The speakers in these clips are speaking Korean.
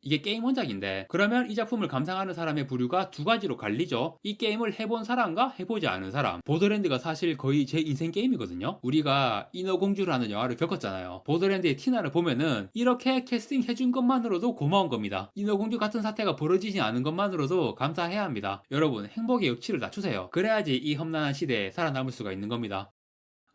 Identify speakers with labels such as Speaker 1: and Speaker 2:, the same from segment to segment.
Speaker 1: 이게 게임 원작인데 그러면 이 작품을 감상하는 사람의 부류가 두 가지로 갈리죠. 이 게임을 해본 사람과 해보지 않은 사람. 보더랜드가 사실 거의 제 인생 게임이거든요. 우리가 인어공주라는 영화를 겪었잖아요. 보더랜드의 티나를 보면은 이렇게 캐스팅 해준 것만으로도 고마운 겁니다. 인어공주 같은 사태가 벌어지지 않은 것만으로도 감사해야 합니다. 여러분, 행복의 역치를 낮추세요. 그래야지 이 험난한 시대에 살아남을 수가 있는 겁니다.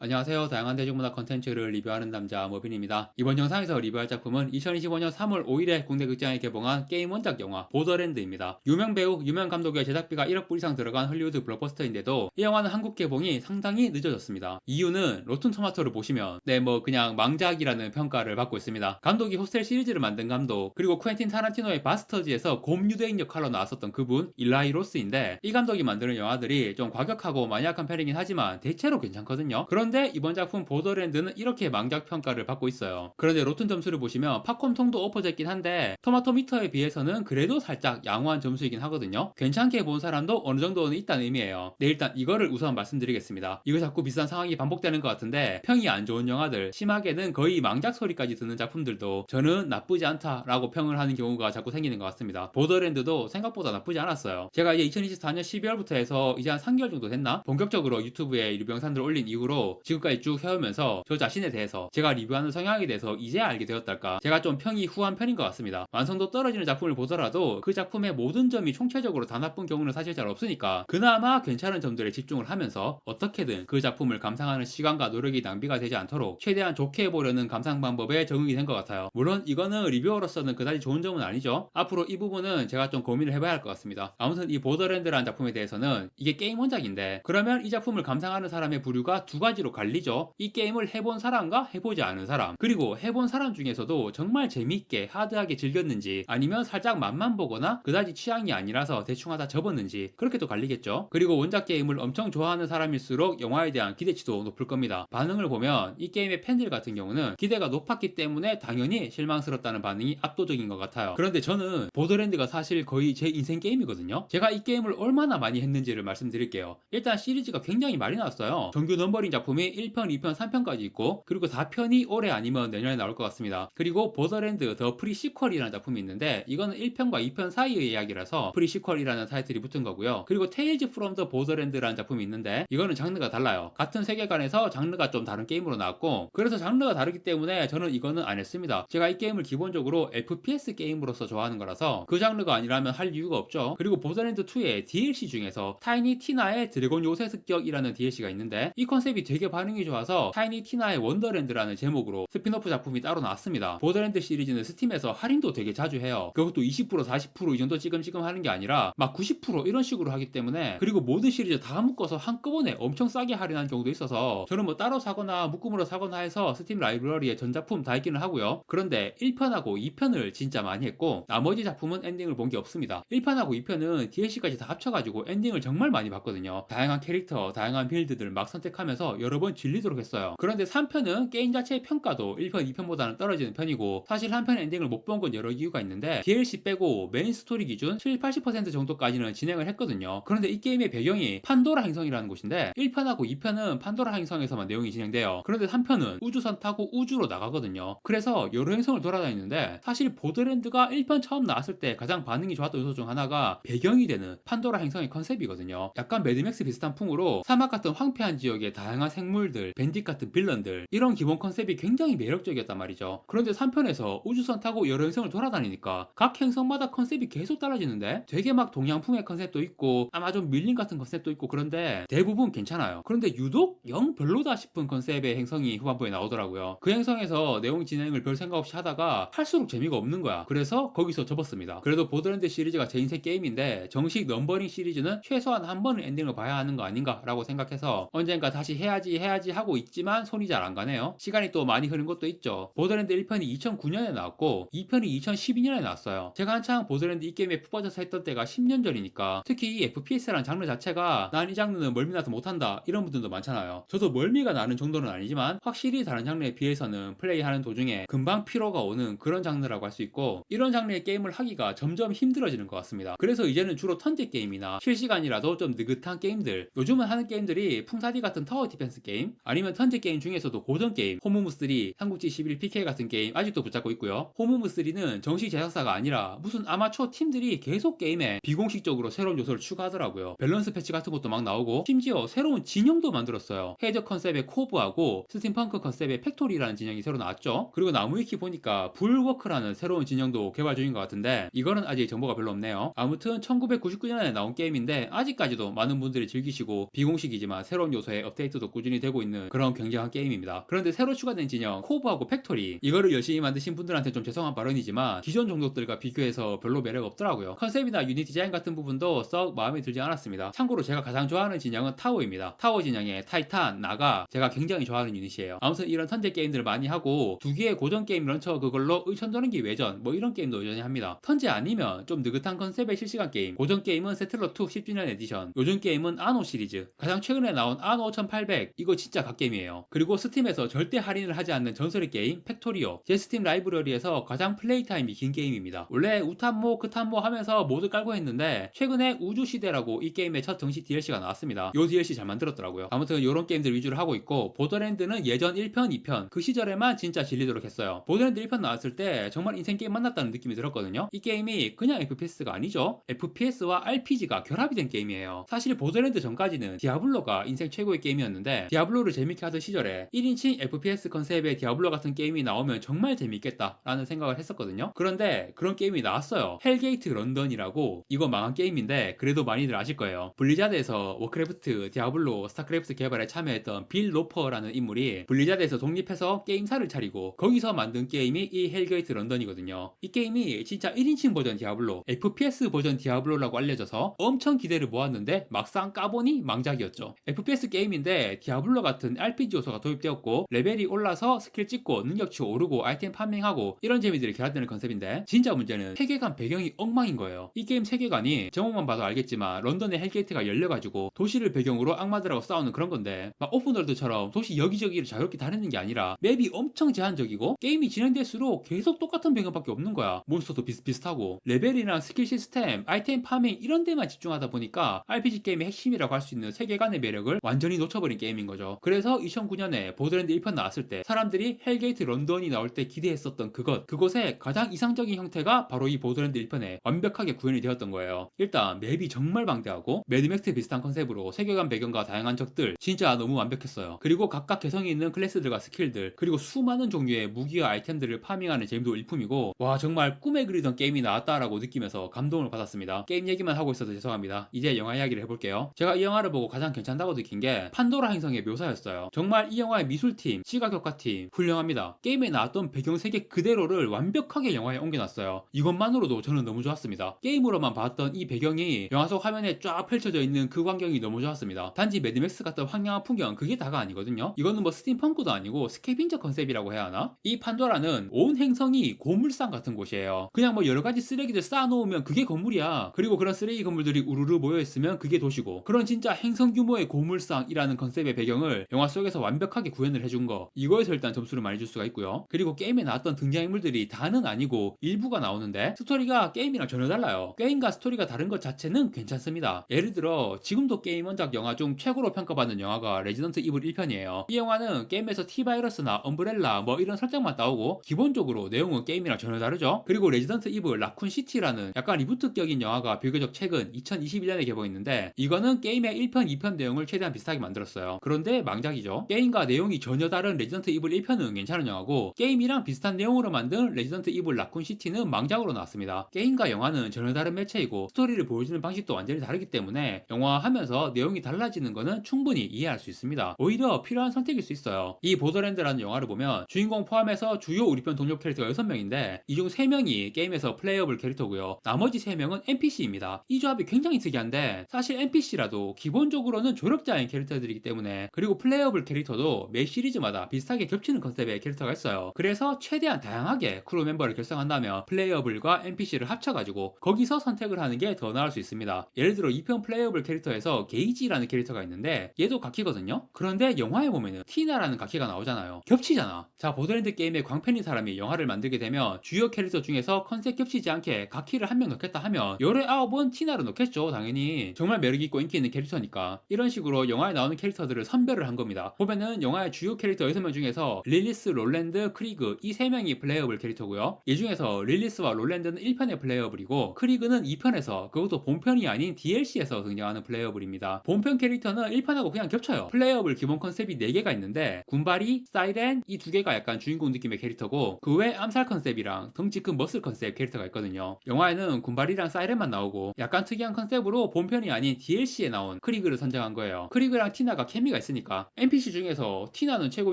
Speaker 1: 안녕하세요. 다양한 대중문화 컨텐츠를 리뷰하는 남자 머빈입니다. 이번 영상에서 리뷰할 작품은 2025년 3월 5일에 국내 극장에 개봉한 게임 원작 영화 보더랜드입니다. 유명 배우, 유명 감독의 제작비가 1억 불 이상 들어간 헐리우드 블록버스터인데도 이 영화는 한국 개봉이 상당히 늦어졌습니다. 이유는 로튼 토마토를 보시면 그냥 망작이라는 평가를 받고 있습니다. 감독이 호스텔 시리즈를 만든 감독, 그리고 쿠엔틴 타란티노의 바스터즈에서 곰 유대인 역할로 나왔었던 그분 일라이 로스인데, 이 감독이 만드는 영화들이 좀 과격하고 마니악한 편이긴 하지만 대체로 괜찮거든요. 그런데 이번 작품 보더랜드는 이렇게 망작 평가를 받고 있어요. 그런데 로튼 점수를 보시면 팝콘통도 엎어져 있긴 한데 토마토미터에 비해서는 그래도 살짝 양호한 점수이긴 하거든요. 괜찮게 본 사람도 어느 정도는 있다는 의미예요. 네, 일단 이거를 우선 말씀드리겠습니다. 이거 자꾸 비슷한 상황이 반복되는 것 같은데, 평이 안 좋은 영화들, 심하게는 거의 망작 소리까지 듣는 작품들도 저는 나쁘지 않다라고 평을 하는 경우가 자꾸 생기는 것 같습니다. 보더랜드도 생각보다 나쁘지 않았어요. 제가 이제 2024년 12월부터 해서 이제 한 3개월 정도 됐나? 본격적으로 유튜브에 리뷰 영상들을 올린 이후로 지금까지 쭉 해오면서 저 자신에 대해서, 제가 리뷰하는 성향에 대해서 이제야 알게 되었달까, 제가 좀 평이 후한 편인 것 같습니다. 완성도 떨어지는 작품을 보더라도 그 작품의 모든 점이 총체적으로 다 나쁜 경우는 사실 잘 없으니까 그나마 괜찮은 점들에 집중을 하면서 어떻게든 그 작품을 감상하는 시간과 노력이 낭비가 되지 않도록 최대한 좋게 해보려는 감상 방법에 적응이 된 것 같아요. 물론 이거는 리뷰어로서는 그다지 좋은 점은 아니죠. 앞으로 이 부분은 제가 좀 고민을 해봐야 할 것 같습니다. 아무튼 이 보더랜드라는 작품에 대해서는 이게 게임 원작인데 그러면 이 작품을 감상하는 사람의 부류가 두 가지로 갈리죠. 이 게임을 해본 사람과 해보지 않은 사람, 그리고 해본 사람 중에서도 정말 재밌게 하드하게 즐겼는지, 아니면 살짝 맛만 보거나 그다지 취향이 아니라서 대충 하다 접었는지, 그렇게 또 갈리겠죠. 그리고 원작 게임을 엄청 좋아하는 사람일수록 영화에 대한 기대치도 높을 겁니다. 반응을 보면 이 게임의 팬들 같은 경우는 기대가 높았기 때문에 당연히 실망스럽다는 반응이 압도적인 것 같아요. 그런데 저는 보더랜드가 사실 거의 제 인생 게임이거든요. 제가 이 게임을 얼마나 많이 했는지를 말씀드릴게요. 일단 시리즈가 굉장히 많이 나왔어요. 정규 넘버링 작품이 1편, 2편, 3편까지 있고, 그리고 4편이 올해 아니면 내년에 나올 것 같습니다. 그리고 보더랜드 더 프리시퀄이라는 작품이 있는데 이거는 1편과 2편 사이의 이야기라서 프리시퀄이라는 타이틀이 붙은 거고요. 그리고 테일즈 프롬 더 보더랜드라는 작품이 있는데 이거는 장르가 달라요. 같은 세계관에서 장르가 좀 다른 게임으로 나왔고, 그래서 장르가 다르기 때문에 저는 이거는 안 했습니다. 제가 이 게임을 기본적으로 FPS 게임으로서 좋아하는 거라서 그 장르가 아니라면 할 이유가 없죠. 그리고 보더랜드 2의 DLC 중에서 타이니 티나의 드래곤 요새 습격이라는 DLC가 있는데 이 컨셉이 되게 반응이 좋아서 타이니 티나의 원더랜드라는 제목으로 스피노프 작품이 따로 나왔습니다. 보더랜드 시리즈는 스팀에서 할인도 되게 자주 해요. 그것도 20% 40% 이 정도 찌금찌금 하는 게 아니라 막 90% 이런 식으로 하기 때문에, 그리고 모든 시리즈 다 묶어서 한꺼번에 엄청 싸게 할인한 경우도 있어서 저는 따로 사거나 묶음으로 사거나 해서 스팀 라이브러리에 전작품 다 있기는 하고요. 그런데 1편하고 2편을 진짜 많이 했고 나머지 작품은 엔딩을 본 게 없습니다. 1편하고 2편은 DLC까지 다 합쳐가지고 엔딩을 정말 많이 봤거든요. 다양한 캐릭터, 다양한 빌드들 막 선택하면서 여러 번 질리도록 했어요. 그런데 3편은 게임 자체의 평가도 1편, 2편보다는 떨어지는 편이고, 사실 한 편 엔딩을 못 본 건 여러 이유가 있는데 DLC 빼고 메인 스토리 기준 70, 80% 정도까지는 진행을 했거든요. 그런데 이 게임의 배경이 판도라 행성이라는 곳인데 1편하고 2편은 판도라 행성에서만 내용이 진행돼요. 그런데 3편은 우주선 타고 우주로 나가거든요. 그래서 여러 행성을 돌아다니는데, 사실 보더랜드가 1편 처음 나왔을 때 가장 반응이 좋았던 요소 중 하나가 배경이 되는 판도라 행성의 컨셉이거든요. 약간 매드맥스 비슷한 풍으로 사막 같은 황폐한 지역에 다양한 생물들, 밴딧 같은 빌런들, 이런 기본 컨셉이 굉장히 매력적이었단 말이죠. 그런데 3편에서 우주선 타고 여러 행성을 돌아다니니까 각 행성마다 컨셉이 계속 달라지는데 되게 막 동양풍의 컨셉도 있고 아마존 밀림 같은 컨셉도 있고, 그런데 대부분 괜찮아요. 그런데 유독 영 별로다 싶은 컨셉의 행성이 후반부에 나오더라고요. 그 행성에서 내용 진행을 별 생각 없이 하다가 할수록 재미가 없는 거야. 그래서 거기서 접었습니다. 그래도 보더랜드 시리즈가 제 인생 게임인데 정식 넘버링 시리즈는 최소한 한 번은 엔딩을 봐야 하는 거 아닌가라고 생각해서 언젠가 다시 해야지 하고 있지만 손이 잘 안 가네요. 시간이 또 많이 흐른 것도 있죠. 보더랜드 1편이 2009년에 나왔고 2편이 2012년에 나왔어요. 제가 한창 보더랜드 이 게임에 푹 빠져서 했던 때가 10년 전이니까, 특히 이 FPS라는 장르 자체가 난 이 장르는 멀미나서 못한다 이런 분들도 많잖아요. 저도 멀미가 나는 정도는 아니지만 확실히 다른 장르에 비해서는 플레이하는 도중에 금방 피로가 오는 그런 장르라고 할 수 있고, 이런 장르의 게임을 하기가 점점 힘들어지는 것 같습니다. 그래서 이제는 주로 턴제 게임이나 실시간이라도 좀 느긋한 게임들, 요즘은 하는 게임들이 풍사디 같은 타워 디펜스 밸런스 게임, 아니면 턴제 게임 중에서도 고전 게임 호무무 3, 삼국지 11 PK 같은 게임 아직도 붙잡고 있고요. 호무무 3는 정식 제작사가 아니라 무슨 아마추어 팀들이 계속 게임에 비공식적으로 새로운 요소를 추가하더라고요. 밸런스 패치 같은 것도 막 나오고 심지어 새로운 진영도 만들었어요. 해적 컨셉의 코브하고 스팀펑크 컨셉의 팩토리라는 진영이 새로 나왔죠. 그리고 나무위키 보니까 불워크라는 새로운 진영도 개발 중인 것 같은데 이거는 아직 정보가 별로 없네요. 아무튼 1999년에 나온 게임인데 아직까지도 많은 분들이 즐기시고 비공식이지만 새로운 요소의 업데이트도 꾸준히 되고 있는 그런 굉장한 게임입니다. 그런데 새로 추가된 진영 코브하고 팩토리, 이거를 열심히 만드신 분들한테 좀 죄송한 발언이지만 기존 종족들과 비교해서 별로 매력 없더라고요. 컨셉이나 유닛 디자인 같은 부분도 썩 마음에 들지 않았습니다. 참고로 제가 가장 좋아하는 진영은 타오입니다. 타오 진영의 타이탄, 나가 제가 굉장히 좋아하는 유닛이에요. 아무튼 이런 턴제 게임들을 많이 하고 두 개의 고전 게임 런처 그걸로 의천도는기 외전 뭐 이런 게임도 여전히 합니다. 턴제 아니면 좀 느긋한 컨셉의 실시간 게임, 고전 게임은 세틀러2 10주년 에디션, 요즘 게임은 아노 시리즈, 가장 최근에 나온 아노 5800 이거 진짜 갓게임이에요. 그리고 스팀에서 절대 할인을 하지 않는 전설의 게임 팩토리오, 제 스팀 라이브러리에서 가장 플레이 타임이 긴 게임입니다. 원래 우탄모 크탄모 하면서 모드 깔고 했는데 최근에 우주시대라고 이 게임의 첫 정식 DLC가 나왔습니다. 요 DLC 잘 만들었더라고요. 아무튼 이런 게임들 위주로 하고 있고, 보더랜드는 예전 1편 2편 그 시절에만 진짜 질리도록 했어요. 보더랜드 1편 나왔을 때 정말 인생 게임 만났다는 느낌이 들었거든요. 이 게임이 그냥 FPS가 아니죠. FPS와 RPG가 결합이 된 게임이에요. 사실 보더랜드 전까지는 디아블로가 인생 최고의 게임이었는데 디아블로를 재밌게 하던 시절에 1인칭 FPS 컨셉의 디아블로 같은 게임이 나오면 정말 재밌겠다 라는 생각을 했었거든요. 그런데 그런 게임이 나왔어요. 헬게이트 런던이라고. 이거 망한 게임인데 그래도 많이들 아실 거예요. 블리자드에서 워크래프트, 디아블로, 스타크래프트 개발에 참여했던 빌 로퍼라는 인물이 블리자드에서 독립해서 게임사를 차리고 거기서 만든 게임이 이 헬게이트 런던이거든요. 이 게임이 진짜 1인칭 버전 디아블로, FPS 버전 디아블로라고 알려져서 엄청 기대를 모았는데 막상 까보니 망작이었죠. FPS 게임인데 디아블로 같은 RPG 요소가 도입되었고 레벨이 올라서 스킬 찍고 능력치 오르고 아이템 파밍하고 이런 재미들이 결합되는 컨셉인데 진짜 문제는 세계관 배경이 엉망인 거예요. 이 게임 세계관이 제목만 봐도 알겠지만 런던의 헬게이트가 열려가지고 도시를 배경으로 악마들하고 싸우는 그런 건데 막 오픈월드처럼 도시 여기저기를 자유롭게 다니는 게 아니라 맵이 엄청 제한적이고 게임이 진행될수록 계속 똑같은 배경밖에 없는 거야. 몬스터도 비슷비슷하고 레벨이랑 스킬 시스템, 아이템 파밍 이런 데만 집중하다 보니까 RPG 게임의 핵심이라고 할 수 있는 세계관의 매력을 완전히 놓쳐버린 게임인 거죠. 그래서 2009년에 보더랜드 1편 나왔을 때 사람들이 헬게이트 런던이 나올 때 기대했었던 그곳의 가장 이상적인 형태가 바로 이 보더랜드 1편에 완벽하게 구현이 되었던 거예요. 일단 맵이 정말 방대하고 매드맥스 비슷한 컨셉으로 세계관 배경과 다양한 적들 진짜 너무 완벽했어요. 그리고 각각 개성이 있는 클래스들과 스킬들, 그리고 수많은 종류의 무기와 아이템들을 파밍하는 재미도 일품이고 와 정말 꿈에 그리던 게임이 나왔다라고 느끼면서 감동을 받았습니다. 게임 얘기만 하고 있어서 죄송합니다. 이제 영화 이야기를 해볼게요. 제가 이 영화를 보고 가장 괜찮다고 느낀 게 판도라 행성의 묘사였어요. 정말 이 영화의 미술팀, 시각효과팀 훌륭합니다. 게임에 나왔던 배경 세계 그대로를 완벽하게 영화에 옮겨놨어요. 이것만으로도 저는 너무 좋았습니다. 게임으로만 봤던 이 배경이 영화 속 화면에 쫙 펼쳐져 있는 그 광경이 너무 좋았습니다. 단지 매드맥스 같은 황량한 풍경 그게 다가 아니거든요. 이거는 뭐 스팀펑크도 아니고 스캐빈저 컨셉이라고 해야 하나? 이 판도라는 온 행성이 고물상 같은 곳이에요. 그냥 뭐 여러 가지 쓰레기들 쌓아놓으면 그게 건물이야. 그리고 그런 쓰레기 건물들이 우르르 모여있으면 그게 도시고, 그런 진짜 행성 규모의 고물상이라는 컨셉의 배경을 영화 속에서 완벽하게 구현을 해준 거, 이거에서 일단 점수를 많이 줄 수가 있고요. 그리고 게임에 나왔던 등장인물들이 다는 아니고 일부가 나오는데 스토리가 게임이랑 전혀 달라요. 게임과 스토리가 다른 것 자체는 괜찮습니다. 예를 들어 지금도 게임 원작 영화 중 최고로 평가받는 영화가 레지던트 이블 1편이에요. 이 영화는 게임에서 T바이러스나 엄브렐라 뭐 이런 설정만 나오고 기본적으로 내용은 게임이랑 전혀 다르죠. 그리고 레지던트 이블 라쿤 시티라는 약간 리부트격인 영화가 비교적 최근 2021년에 개봉했는데 이거는 게임의 1편, 2편 내용을 최대한 비슷하게 만들었어요. 그런데 망작이죠. 게임과 내용이 전혀 다른 레지던트 이블 1편은 괜찮은 영화고 게임이랑 비슷한 내용으로 만든 레지던트 이블 라쿤 시티는 망작으로 나왔습니다. 게임과 영화는 전혀 다른 매체이고 스토리를 보여주는 방식도 완전히 다르기 때문에 영화 하면서 내용이 달라지는 거는 충분히 이해할 수 있습니다. 오히려 필요한 선택일 수 있어요. 이 보더랜드라는 영화를 보면 주인공 포함해서 주요 우리편 동료 캐릭터가 6명인데 이 중 3명이 게임에서 플레이어블 캐릭터고요. 나머지 3명은 NPC입니다. 이 조합이 굉장히 특이한데 사실 NPC라도 기본적으로는 조력자인 캐릭터들이기 때문에, 그리고 플레이어블 캐릭터도 매 시리즈마다 비슷하게 겹치는 컨셉의 캐릭터가 있어요. 그래서 최대한 다양하게 크루 멤버를 결성한다면 플레이어블과 NPC를 합쳐가지고 거기서 선택을 하는 게 더 나을 수 있습니다. 예를 들어 2편 플레이어블 캐릭터에서 게이지라는 캐릭터가 있는데 얘도 각키거든요. 그런데 영화에 보면은 티나라는 각키가 나오잖아요. 겹치잖아. 자, 보더랜드 게임의 광팬인 사람이 영화를 만들게 되면 주요 캐릭터 중에서 컨셉 겹치지 않게 각키를 한 명 넣겠다 하면 열의 9은 티나를 넣겠죠. 당연히 정말 매력있고 인기 있는 캐릭터니까. 이런 식으로 영화에 나오는 캐릭터들을 선별을 한 겁니다. 보면은 영화의 주요 캐릭터 6명 중에서 릴리스, 롤랜드, 크리그 이 3명이 플레이어블 캐릭터고요. 이 중에서 릴리스와 롤랜드는 1편의 플레이어블이고 크리그는 2편에서 그것도 본편이 아닌 DLC에서 등장하는 플레이어블입니다. 본편 캐릭터는 1편하고 그냥 겹쳐요. 플레이어블 기본 컨셉이 4개가 있는데 군바리, 사이렌 이 2개가 약간 주인공 느낌의 캐릭터고 그 외 암살 컨셉이랑 덩치 큰 머슬 컨셉 캐릭터가 있거든요. 영화에는 군바리랑 사이렌만 나오고 약간 특이한 컨셉으로 본편이 아닌 DLC에 나온 크리그를 선정한 거예요. 크리그랑 티나가 케미가 있으니까 NPC 중에서 티나는 최고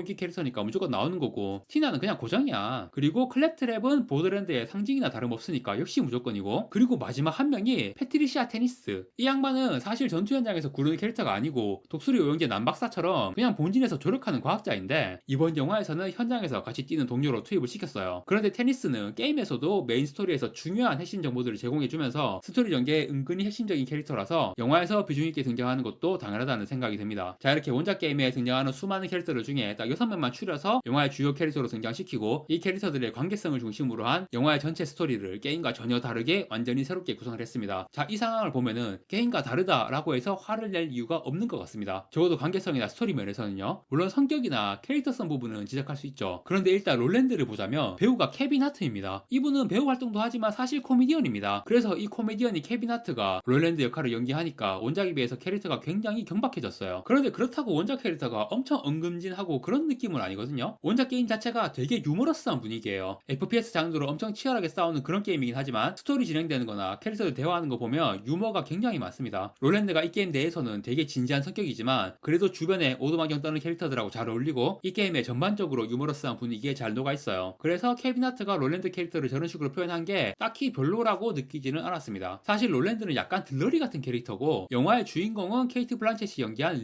Speaker 1: 인기 캐릭터니까 무조건 나오는 거고 티나는 그냥 고정이야. 그리고 클랩트랩은 보더랜드의 상징이나 다름없으니까 역시 무조건이고 그리고 마지막 한 명이 패트리시아 테니스. 이 양반은 사실 전투 현장에서 구르는 캐릭터가 아니고 독수리 오영재 남박사처럼 그냥 본진에서 조력하는 과학자인데 이번 영화에서는 현장에서 같이 뛰는 동료로 투입을 시켰어요. 그런데 테니스는 게임에서도 메인 스토리에서 중요한 핵심 정보들을 제공해주면서 스토리 전개에 은근히 핵심적인 캐릭터라서 영화에서 비중 있게 등장하는 것도 당연하다는 생각이 듭니다. 자, 이렇게 원작 게임에 등장하는 수많은 캐릭터들 중에 딱 6명만 추려서 영화의 주요 캐릭터로 등장시키고 이 캐릭터들의 관계성을 중심으로 한 영화의 전체 스토리를 게임과 전혀 다르게 완전히 새롭게 구성을 했습니다. 자, 이 상황을 보면은 게임과 다르다라고 해서 화를 낼 이유가 없는 것 같습니다. 적어도 관계성이나 스토리 면에서는요. 물론 성격이나 캐릭터성 부분은 지적할 수 있죠. 그런데 일단 롤랜드를 보자면 배우가 케빈 하트입니다. 이분은 배우 활동도 하지만 사실 코미디언입니다. 그래서 이 코미디언이 케빈 하트가 롤랜드 역할을 연기하니까 원작에 비해서 캐릭터가 굉장히 경박해졌어요. 그런데 그렇다고 원작 캐릭터가 엄청 엉금진하고 그런 느낌은 아니거든요. 원작 게임 자체가 되게 유머러스한 분위기예요. FPS 장르로 엄청 치열하게 싸우는 그런 게임이긴 하지만 스토리 진행되는 거나 캐릭터들 대화하는 거 보면 유머가 굉장히 많습니다. 롤랜드가 이 게임 내에서는 되게 진지한 성격이지만 그래도 주변에 오도막경 떠는 캐릭터들하고 잘 어울리고 이 게임에 전반적으로 유머러스한 분위기에 잘 녹아있어요. 그래서 케빈 하트가 롤랜드 캐릭터를 저런 식으로 표현한 게 딱히 별로라고 느끼지는 않았습니다. 사실 롤랜드는 약간 들러리 같은 캐릭터고 영화의 주인공은 케이트 블란쳇이 연기한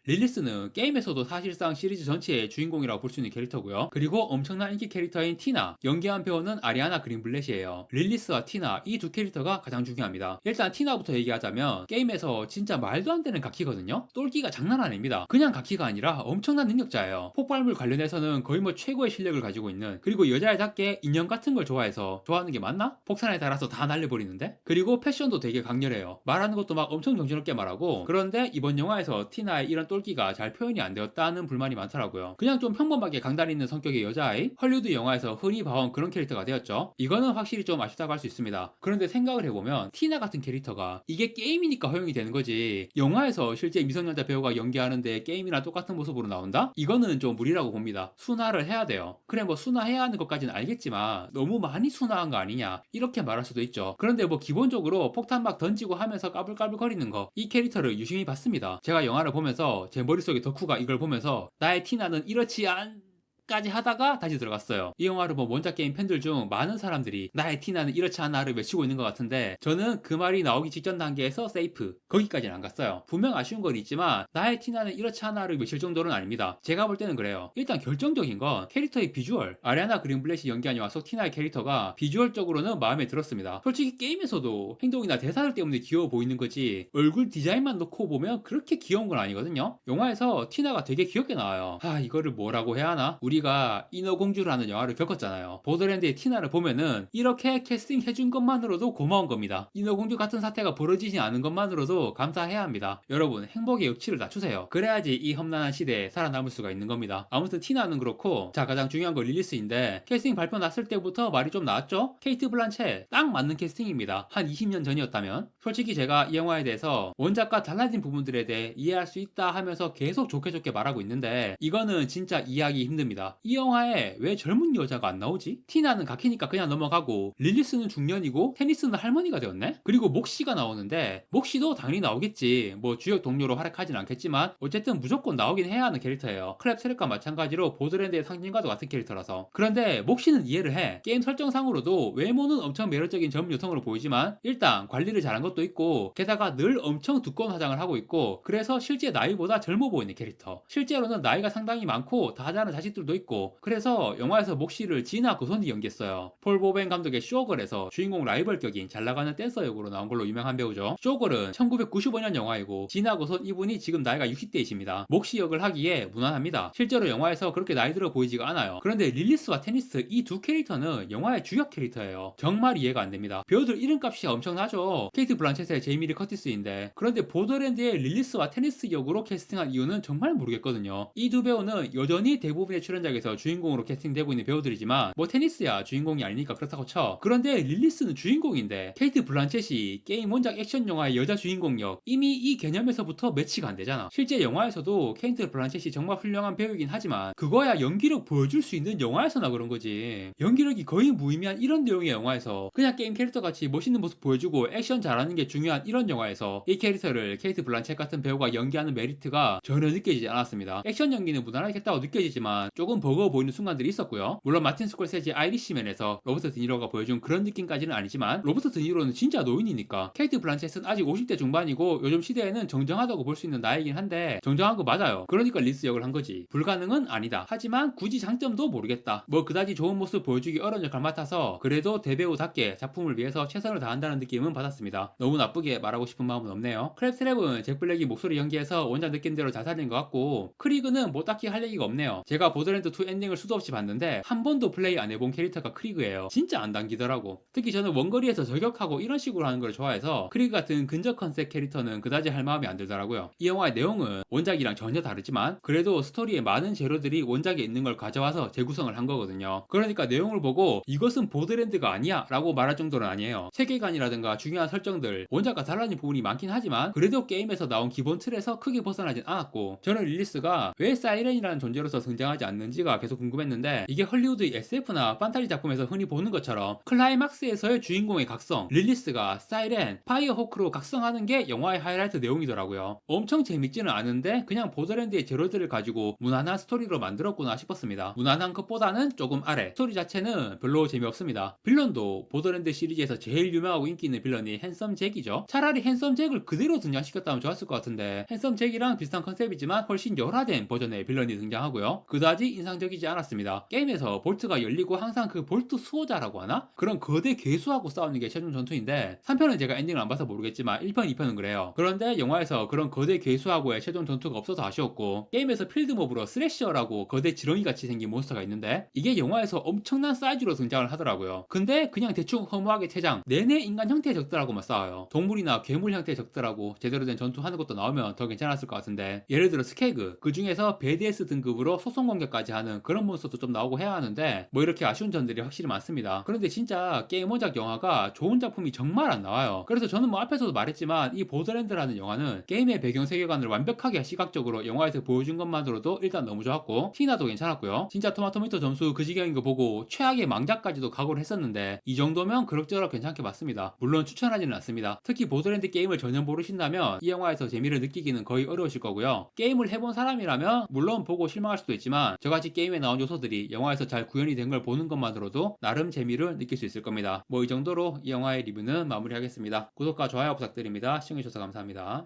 Speaker 1: 릴리스는 게임에서도 사실상 시리즈 전체의 주인공이라고 볼 수 있는 캐릭터고요. 그리고 엄청난 인기 캐릭터인 티나, 연기한 배우는 아리아나 그린블렛이에요. 릴리스와 티나 이 두 캐릭터가 가장 중요합니다. 일단 티나부터 얘기하자면 게임에서 진짜 말도 안 되는 가키거든요. 똘끼가 장난 아닙니다. 그냥 가키가 아니라 엄청난 능력자예요. 폭발물 관련해서는 거의 뭐 최고의 실력을 가지고 있는, 그리고 여자애답게 인형 같은 걸 좋아해서, 좋아하는 게 맞나? 폭탄에 달아서 다 날려버리는데? 그리고 패션도 되게 강렬해요. 말하는 것도 막 엄청 정신없게 말하고. 그런데 이번 영화에서 티나의 이런 똘끼가 잘 표현이 안 되었다는 불만이 많더라고요. 그냥 좀 평범하게 강단 있는 성격의 여자아이, 헐리우드 영화에서 흔히 봐온 그런 캐릭터가 되었죠. 이거는 확실히 좀 아쉽다고 할 수 있습니다. 그런데 생각을 해보면 티나 같은 캐릭터가 이게 게임이니까 허용이 되는 거지, 영화에서 실제 미성년자 배우가 연기하는데 게임이랑 똑같은 모습으로 나온다? 이거는 좀 무리라고 봅니다. 순화를 해야 돼요. 그래 뭐 순화해야 하는 것까지는 알겠지만 너무 많이 순화한 거 아니냐 이렇게 말할 수도 있죠. 그런데 뭐 기본적으로 폭탄 막 던지고 하면서 까불까불 거리는 거, 이 캐릭터를 유심히 봤습니다. 제가 영화를 보면서 제 머릿속에 덕후가 이걸 보면서 나의 티나는 이렇지 않 까지 하다가 다시 들어갔어요. 이 영화를 본 원작 게임 팬들 중 많은 사람들이 나의 티나는 이렇지 않아를 외치고 있는 것 같은데 저는 그 말이 나오기 직전 단계에서 세이프, 거기까지는 안 갔어요. 분명 아쉬운 건 있지만 나의 티나는 이렇지 않아를 외칠 정도는 아닙니다. 제가 볼 때는 그래요. 일단 결정적인 건 캐릭터의 비주얼. 아리아나 그린블렛이 연기한 영화 속 티나의 캐릭터가 비주얼적으로는 마음에 들었습니다. 솔직히 게임에서도 행동이나 대사들 때문에 귀여워 보이는 거지 얼굴 디자인만 놓고 보면 그렇게 귀여운 건 아니거든요. 영화에서 티나가 되게 귀엽게 나와요. 이거를 뭐라고 해야 하나? 우리가 인어공주라는 영화를 겪었잖아요. 보더랜드의 티나를 보면은 이렇게 캐스팅 해준 것만으로도 고마운 겁니다. 인어공주 같은 사태가 벌어지지 않은 것만으로도 감사해야 합니다. 여러분, 행복의 역치를 낮추세요. 그래야지 이 험난한 시대에 살아남을 수가 있는 겁니다. 아무튼 티나는 그렇고, 자, 가장 중요한 건 릴리스인데 캐스팅 발표 났을 때부터 말이 좀 나왔죠? 케이트 블란쳇 딱 맞는 캐스팅입니다. 한 20년 전이었다면. 솔직히 제가 이 영화에 대해서 원작과 달라진 부분들에 대해 이해할 수 있다 하면서 계속 좋게 좋게 말하고 있는데 이거는 진짜 이해하기 힘듭니다. 이 영화에 왜 젊은 여자가 안 나오지? 티나는 가키니까 그냥 넘어가고 릴리스는 중년이고 테니스는 할머니가 되었네? 그리고 목시가 나오는데 목시도 당연히 나오겠지. 뭐 주역 동료로 활약하진 않겠지만 어쨌든 무조건 나오긴 해야 하는 캐릭터예요. 클랩 트랩과 마찬가지로 보드랜드의 상징과도 같은 캐릭터라서. 그런데 목시는 이해를 해. 게임 설정상으로도 외모는 엄청 매력적인 젊은 여성으로 보이지만 일단 관리를 잘한 것도 있고 게다가 늘 엄청 두꺼운 화장을 하고 있고 그래서 실제 나이보다 젊어 보이는 캐릭터. 실제로는 나이가 상당히 많고 다 자란 자식들도 있고, 그래서 영화에서 몫이를 지나 고선이 연기했어요. 폴 보벤 감독의 쇼걸에서 주인공 라이벌 격인 잘 나가는 댄서 역으로 나온 걸로 유명한 배우죠. 쇼걸은 1995년 영화이고 지나 고선 이분이 지금 나이가 60대이십니다. 몫이 역을 하기에 무난합니다. 실제로 영화에서 그렇게 나이 들어 보이지가 않아요. 그런데 릴리스와 테니스 이 두 캐릭터는 영화의 주역 캐릭터예요. 정말 이해가 안 됩니다. 배우들 이름값이 엄청나죠. 케이트 블란쳇의 제이미 리 커티스인데, 그런데 보더랜드의 릴리스와 테니스 역으로 캐스팅한 이유는 정말 모르겠거든요. 이 두 배우는 여전히 대부분의 출연작에서 주인공으로 캐스팅되고 있는 배우들이지만 뭐 테니스야 주인공이 아니니까 그렇다고 쳐. 그런데 릴리스는 주인공인데 케이트 블란쳇이 게임 원작 액션 영화의 여자 주인공 역, 이미 이 개념에서부터 매치가 안 되잖아. 실제 영화에서도 케이트 블란쳇이 정말 훌륭한 배우이긴 하지만 그거야 연기력 보여줄 수 있는 영화에서나 그런 거지. 연기력이 거의 무의미한 이런 내용의 영화에서 그냥 게임 캐릭터 같이 멋있는 모습 보여주고 액션 잘하는 게 중요한 이런 영화에서 이 캐릭터를 케이트 블란쳇 같은 배우가 연기하는 메리트가 전혀 느껴지지 않았습니다. 액션 연기는 무난하겠다고 느껴지지만 조금 버거워 보이는 순간들이 있었고요. 물론 마틴 스콜세지 아이리시맨에서 로버트 드니로가 보여준 그런 느낌까지는 아니지만 로버트 드니로는 진짜 노인이니까, 케이트 블란쳇은 아직 50대 중반이고 요즘 시대에는 정정하다고 볼 수 있는 나이긴 한데 정정한 거 맞아요. 그러니까 리스 역을 한 거지. 불가능은 아니다. 하지만 굳이 장점도 모르겠다. 뭐 그다지 좋은 모습 보여주기 어려운 역할 맡아서 그래도 대배우답게 작품을 위해서 최선을 다한다는 느낌은 받았습니다. 너무 나쁘게 말하고 싶은 마음은 없네요. 크랩스랩은 잭 블랙이 목소리 연기해서 원작 느낌대로 잘 살린 것 같고, 크리그는 뭐 딱히 할 얘기가 없네요. 제가 보더랜드2 엔딩을 수도 없이 봤는데 한 번도 플레이 안 해본 캐릭터가 크리그예요. 진짜 안 당기더라고. 특히 저는 원거리에서 저격하고 이런 식으로 하는 걸 좋아해서 크리그 같은 근접 컨셉 캐릭터는 그다지 할 마음이 안 들더라고요. 이 영화의 내용은 원작이랑 전혀 다르지만 그래도 스토리에 많은 재료들이 원작에 있는 걸 가져와서 재구성을 한 거거든요. 그러니까 내용을 보고 이것은 보더랜드가 아니야 라고 말할 정도는 아니에요. 세계관이라든가 중요한 설정들, 원작과 달라진 부분이 많긴 하지만 그래도 게임에서 나온 기본 틀에서 크게 벗어나진 않았고, 저는 릴리스가 왜 사이렌이라는 존재로서 등장하지 않는지가 계속 궁금했는데, 이게 헐리우드 SF나 판타지 작품에서 흔히 보는 것처럼 클라이막스에서의 주인공의 각성, 릴리스가 사이렌, 파이어호크로 각성하는 게 영화의 하이라이트 내용이더라고요. 엄청 재밌지는 않은데 그냥 보더랜드의 재료들을 가지고 무난한 스토리로 만들었구나 싶었습니다. 무난한 것보다는 조금 아래. 스토리 자체는 별로 재미없습니다. 빌런도 보더랜드 시리즈에서 제일 유명하고 인기 있는 빌런이 핸섬 잭이죠. 차라리 핸섬 잭을 그대로 등장시켰다면 좋았을 것 같은데 핸섬 잭이랑 비슷한 컨셉이지만 훨씬 열화된 버전의 빌런이 등장하고요. 그다지 인상적이지 않았습니다. 게임에서 볼트가 열리고 항상 그 볼트 수호자라고 하나? 그런 거대 괴수하고 싸우는 게 최종 전투인데, 3편은 제가 엔딩을 안 봐서 모르겠지만 1편, 2편은 그래요. 그런데 영화에서 그런 거대 괴수하고의 최종 전투가 없어서 아쉬웠고, 게임에서 필드몹으로 스래셔라고 거대 지렁이 같이 생긴 몬스터가 있는데 이게 영화에서 엄청난 사이즈로 등장을 하더라고요. 근데 그냥 대충 허무하게 퇴장, 내내 인간 형태의 적들하고만 싸워요. 동물이나 괴물 형태의 적들하고 제대로 된 전투하는 것도 나오면 더 괜찮았을 것 같은데, 예를 들어 스케그, 그 중에서 BDS 등급으로 소송 공격까지 하는 그런 몬스터도 좀 나오고 해야 하는데 뭐 이렇게 아쉬운 점들이 확실히 많습니다. 그런데 진짜 게임 원작 영화가 좋은 작품이 정말 안 나와요. 그래서 저는 뭐 앞에서도 말했지만 이 보더랜드라는 영화는 게임의 배경 세계관을 완벽하게 시각적으로 영화에서 보여준 것만으로도 일단 너무 좋았고, 티나도 괜찮았고요. 진짜 토마토미터 점수 그 지경인 거 보고 최악의 망작까지도 각오를 했었는데 이 정도면 그럭저럭 괜찮게 봤습니다. 물론 추천하지는 않습니다. 특히 보더랜드 게임을 전혀 모르신다면 이 영화에서 재미를 느끼기는 거의 어려우실 거고요. 게임을 해본 사람이라면 물론 보고 실망할 수도 있지만 저같이 게임에 나온 요소들이 영화에서 잘 구현이 된 걸 보는 것만으로도 나름 재미를 느낄 수 있을 겁니다. 뭐 이 정도로 이 영화의 리뷰는 마무리하겠습니다. 구독과 좋아요 부탁드립니다. 시청해주셔서 감사합니다.